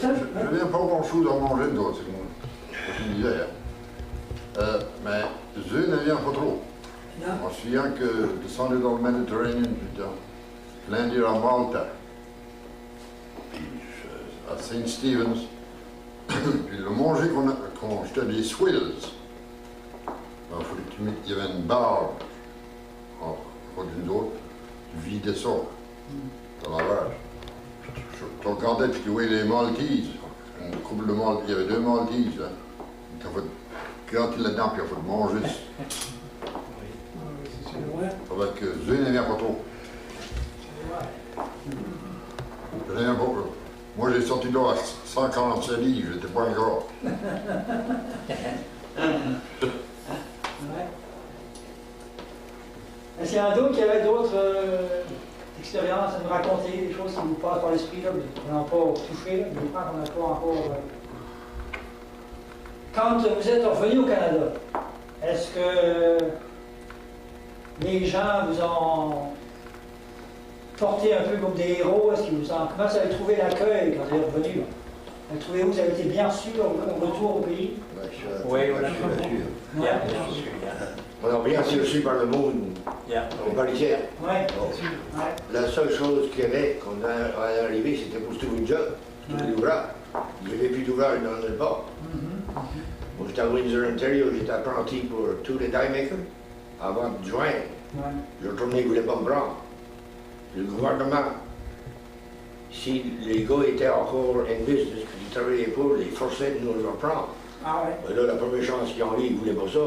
Je n'ai pas grand-chose à manger d'autre, c'est une misère. Mais je ne viens pas trop. Je me souviens que descendu dans le Méditerranée, plein d'îles à Malta, puis à Saint Stevens, puis le manger quand j'étais des swills, il y avait une barre entre une autre, tu vidais ça dans la vache. Tu regardais, tu voyais les Maltese, une couple de Maltese, il y avait 2 Maltese, hein. Tu as fait gratter là-dedans, puis il a fait manger. Avec je n'aime bien pas trop. Je n'aime pas. Moi j'ai sorti là à 147 livres, j'étais pas encore. Est-ce qu'il y en a d'autres qui avaient d'autres expériences à nous raconter, des choses qui vous passent par l'esprit, là, qu'on n'a pas touché, là, des fois qu'on n'a pas encore. Quand vous êtes revenu au Canada, est-ce que les gens vous ont porté un peu comme des héros? Est-ce qu'ils vous ont... Comment vous avez trouvé l'accueil quand vous êtes revenu? Trouvez-vous que vous avez été bien reçu au retour au pays? Oui, bien sûr. On a bien reçu par le monde, au policier. La seule chose qu'il y avait quand on est arrivé, c'était pour se trouver une job, trouver l'ouvrage. Il n'y avait plus d'ouvrage dans le bas. Moi, j'étais à Windsor, Ontario, j'étais apprenti pour tous les die makers. Avant de joindre, je retournais, ils ne voulaient pas me prendre. Le gouvernement, si les gars étaient encore in business, puis ils travaillaient pour, les forçaient de nous reprendre. Ah ouais. Là, la première chance qu'ils ont eu, ils ne voulaient pas ça.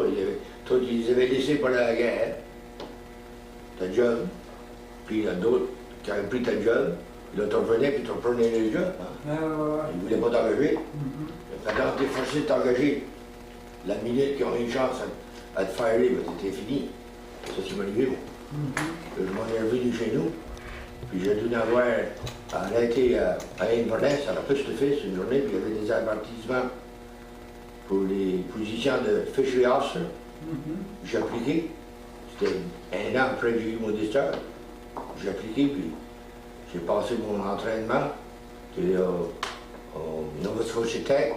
Ils les avaient laissés pour la guerre. Ta job. Puis il y en a d'autres qui avaient pris ta job. Là, tu revenais, puis tu reprenais le job. Hein. Ils ne voulaient pas t'engager. Quand tu es forcé de t'engager, la minute qu'ils ont eu une chance à te faire aller, c'était fini. Ça, c'est mon arrivé. Je m'en ai revenu chez nous. Puis j'ai dû avoir arrêté à Inverness, à la Petite Fils, une journée, puis il y avait des avertissements pour les positions de fishery officer. J'ai appliqué. C'était 1 an après que j'ai eu mon discharge. J'ai appliqué, puis j'ai passé mon entraînement au Nova Scotia Tech,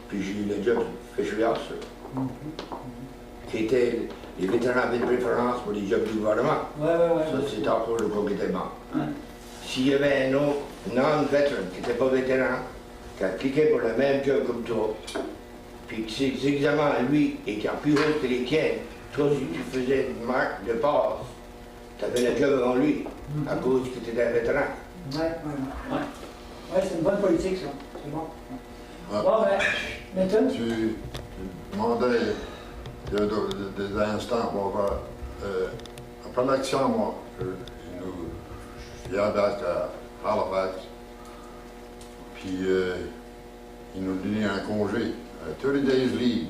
puis j'ai eu le job de fishery officer, qui était les vétérans avaient de préférence pour les jobs du gouvernement. Ça, c'était encore le cas qui était bon. S'il y avait un autre non-vétéran qui n'était pas vétéran, qui appliquait pour le même job comme toi, puis que ses examens, lui, étaient plus hauts que les tiens, toi, si tu faisais une marque de passe, tu avais le job avant lui, à cause que tu étais un vétéran. Ouais, c'est une bonne politique, ça. C'est bon. Bon, ben, Milton? Tu demandais, il y a des instants, bon, après l'action, moi, je viens à Halifax, puis ils nous donnaient un congé, 30 days leave.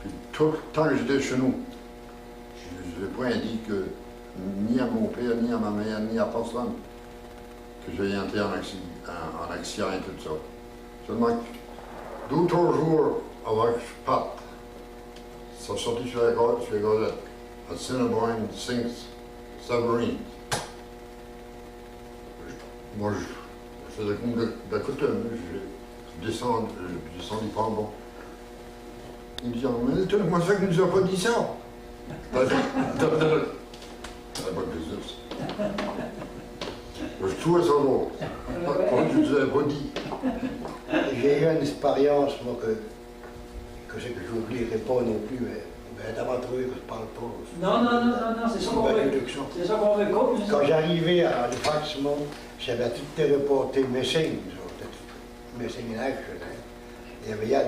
Puis tout le temps que j'étais chez nous, je n'ai point dit que ni à mon père, ni à ma mère, ni à personne, que j'ai été en accident et tout ça. Seulement, 2 ou 3 jours avant que je parte, ça sortit sur les gazettes, Assiniboine sinks submarine. Moi, je faisais comme de coutume, je descendis pas bon. Il me dit, mais tu comment ça fait qu'il ne nous a pas dit ça? T'as pas de business. Je trouvais ça drôle. Je ne vous avais pas dit. J'ai eu une expérience, moi, que je n'oublierai pas non plus, mais d'abord trouvé que je ne parle pas. Non, c'est ça qu'on veut. C'est ça qu'on veut. Quand j'arrivais à Halifax, moi, j'avais tout été reporté Messing, Messing in Action. Il y a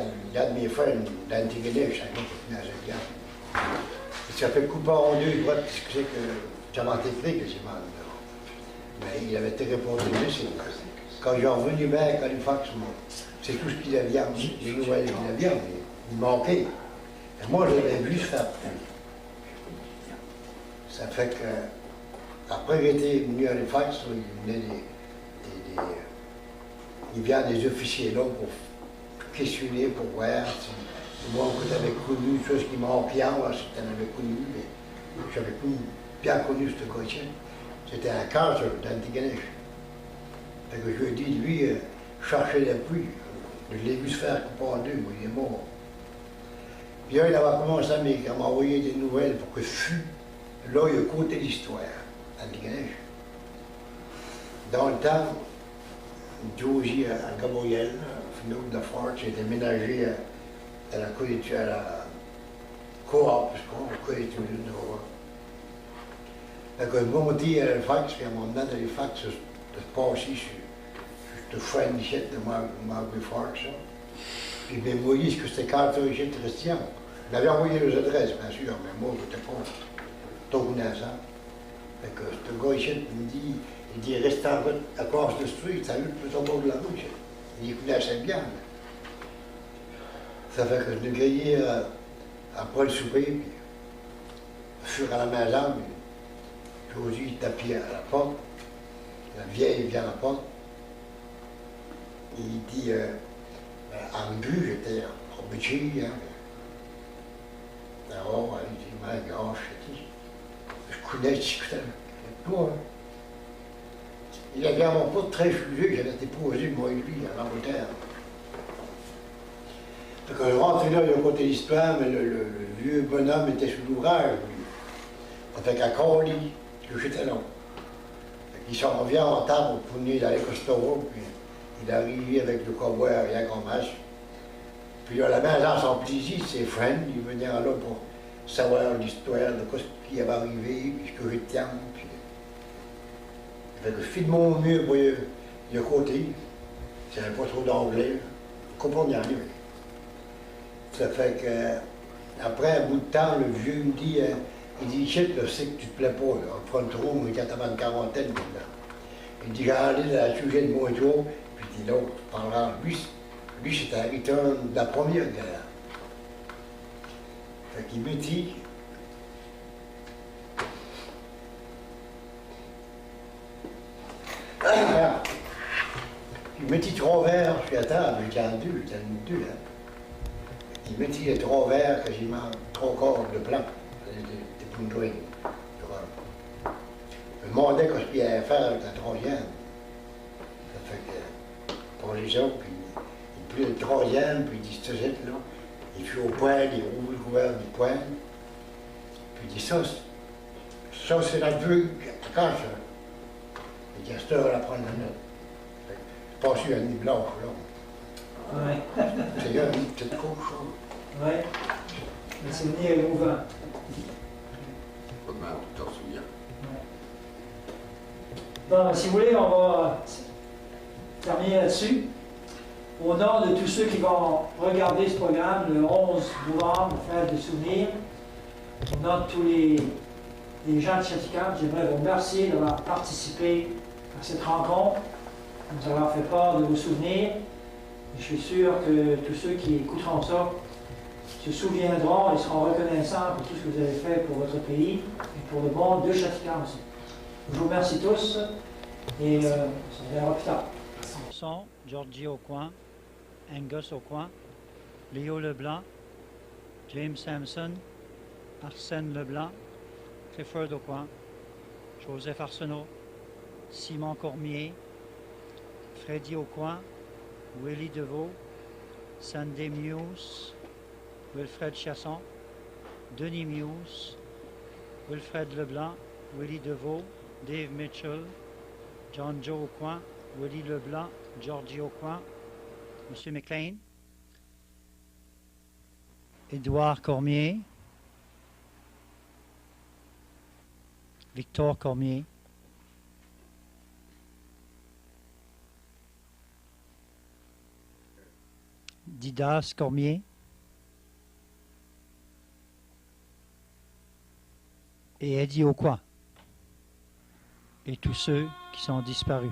de mes frères d'Antigone, je savais pas qui venait à cette gare. Ça fait couper en deux, il voit ce que c'est que j'avais été quasiment. Mais il avait été reporté Messing. Quand j'ai revenu back à Halifax, moi, c'est tout ce qu'il avait dit, les nouvelles qu'il avait, mais il manquait. Et moi, je l'avais vu se faire plus. Ça fait que, après j'ai été venu à Halifax, il venait il vient des officiers là pour questionner, pour voir si moi, que tu avais connu, chose qui manquait, si tu en avais connu, mais j'avais bien connu ce gars-là. C'était un cadre d'Antigone. Fait que je lui ai dit, lui, chercher la pluie. Je l'ai vu se faire couper en deux, moi, il est mort. Puis là, il avait commencé à m'envoyer des nouvelles pour que fût. Là, il a compté l'histoire, à Antigonish. Dans le temps, Josie à Gabriel, Finot de Fort, j'ai déménagé à la coop, à la coop, parce qu'on coop de droit. Fait que moi, on dit à Halifax, puis à mon moment, Halifax, de passer sur le frère Michel de Marguerite Fort, ça. Puis il m'a envoyé ce que c'était Carter Michel Christian. Il avait envoyé les adresses, bien sûr, mais moi, je n'étais pas tout naissant. Fait que ce gars ici me dit, il dit, reste en route à Cross the Street, ça lutte tout au bord de la rue. Il connaissait bien. Ça fait que je l'ai grillé après le souper, puis je suis à la maison, puis Josie il tapait à la porte, la vieille vient à la porte, il dit, en but, j'étais en budget, hein. Alors, il dit, ma gars, je connais, toi. Il avait un mon pote très jugé, j'avais été posé, moi et lui, en Angleterre. Donc, je rentrais là, il a côté l'histoire, mais le vieux bonhomme était sous l'ouvrage, lui. Ça fait qu'à Corly, que j'étais là. Il s'en revient en table pour venir d'aller Costauro, puis il est arrivé avec le cowboy à Yagomas. Puis là, la maison s'emplissait, ses friends, ils venaient là pour savoir l'histoire de ce qui avait arrivé, puis ce que j'étais. Fait que je fais de mon mieux pour le côté. Je n'avais pas trop d'anglais. Je comprenais rien. Ça fait que, après un bout de temps, le vieux me dit, il dit, shit, je sais que tu te plais pas, là. On prend le trou, mais quand t'avais une quarantaine, là. Il dit, j'ai allé à la sujet de mon jour, puis il dit, l'autre, parlant, lui c'était un return de la première guerre. Fait qu'il me dit, il me dit trois verres, je suis à table, j'étais en deux, hein. Il me dit les trois verres, quasiment trois corps de plan, des poundrings. Je me demandais ce qu'il allait faire avec la troisième. Ça fait que, pour les autres, puis il prit le troisième, puis il dit, c'est là. Il fut au poêle, il ouvre le couvert du poêle. Puis il dit, ça c'est la vue à cache. Il dit, à cette heure, elle prend la note. Je passe une nuit blanche, là. Oui. C'est là, une petite couche. Oui. Mais c'est venu émouvant. Pas de mal, tu t'en souviens. Bon, si vous voulez, on va terminer là-dessus. Au nom de tous ceux qui vont regarder ce programme le 11 novembre, fête de souvenirs, au nom de tous les gens de Chatticam, j'aimerais vous remercier d'avoir participé à cette rencontre, de nous avoir fait part de vos souvenirs. Et je suis sûr que tous ceux qui écouteront ça se souviendront et seront reconnaissants pour tout ce que vous avez fait pour votre pays et pour le monde de Chatticam aussi. Je vous remercie tous et on se verra plus tard. Son, Georgie au coin, Angus au coin, Léo Leblanc, James Sampson, Arsène Leblanc, Clifford au coin, Joseph Arsenault, Simon Cormier, Freddy au coin, Willy Deveau, Sandy Muse, Wilfred Chasson, Denis Muse, Wilfred Leblanc, Willy Deveau, Dave Mitchell, John Joe au coin, Willy Leblanc, Georgie au coin, Monsieur McLean, Édouard Cormier, Victor Cormier, Didas Cormier et Eddie Aucoin et tous ceux qui sont disparus.